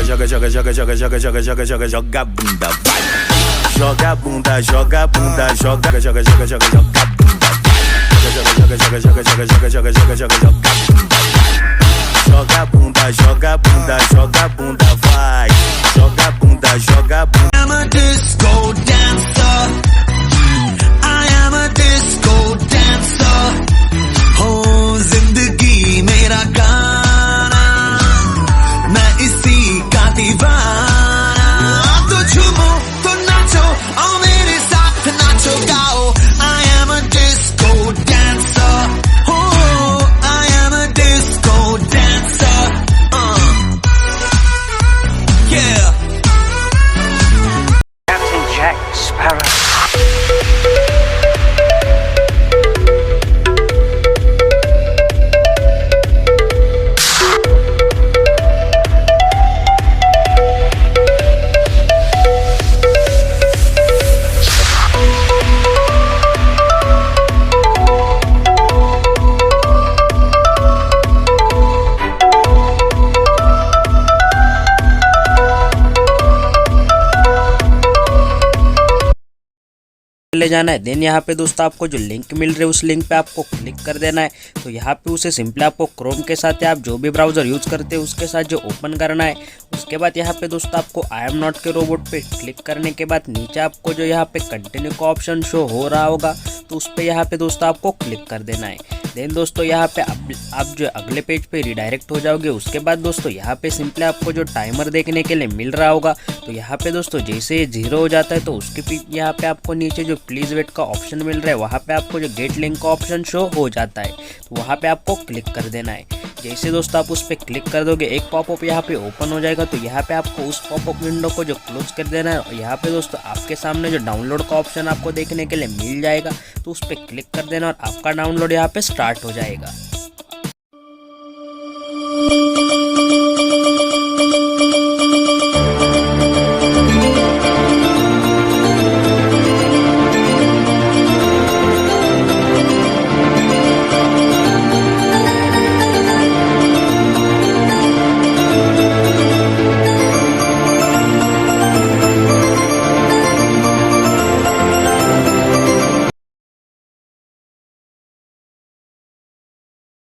joga bunda, vai. Joga bunda, joga bunda, joga bunda, joga bunda, joga bunda, joga bunda, vai. Joga bunda, joga bunda. I'm a disco dancer. I am a disco dancer. Oh, जिंदगी मेरा गाना, मैं इसी का दीवाना. तो झूमो, तो नाचो, आओ मेरे साथ नाचो गाओ. I am a disco dancer. Oh, I am a disco dancer. Yeah. Captain Jack Sparrow. ले जाना है। देन यहाँ पे दोस्तों आपको जो लिंक मिल रही है उस लिंक पे आपको क्लिक कर देना है। तो यहाँ पे उसे सिंपली आपको क्रोम के साथ या आप जो भी ब्राउजर यूज करते हैं उसके साथ जो ओपन करना है। उसके बाद यहाँ पे दोस्तों आपको आई एम नॉट के रोबोट पे क्लिक करने के बाद नीचे आपको जो यहाँ पे कंटिन्यू का ऑप्शन शो हो रहा होगा तो उस पर यहाँ पे दोस्तों आपको क्लिक कर देना है। देन दोस्तों यहाँ पे आप जो अगले पेज पे रिडायरेक्ट हो जाओगे। उसके बाद दोस्तों यहाँ पे सिंपली आपको जो टाइमर देखने के लिए मिल रहा होगा तो यहाँ पे दोस्तों जैसे ये 0 हो जाता है तो उसके यहाँ पे आपको नीचे जो प्लीज वेट का ऑप्शन मिल रहा है वहाँ पे आपको जो गेट लिंक का ऑप्शन शो हो जाता है तो वहाँ पे आपको क्लिक कर देना है। जैसे दोस्तों आप उस पर क्लिक कर दोगे एक पॉपअप यहाँ पे ओपन हो जाएगा। तो यहाँ पे आपको उस पॉपअप विंडो को जो क्लोज कर देना है और यहाँ पे दोस्तों आपके सामने जो डाउनलोड का ऑप्शन आपको देखने के लिए मिल जाएगा तो उस पर क्लिक कर देना और आपका डाउनलोड यहाँ पे स्टार्ट हो जाएगा।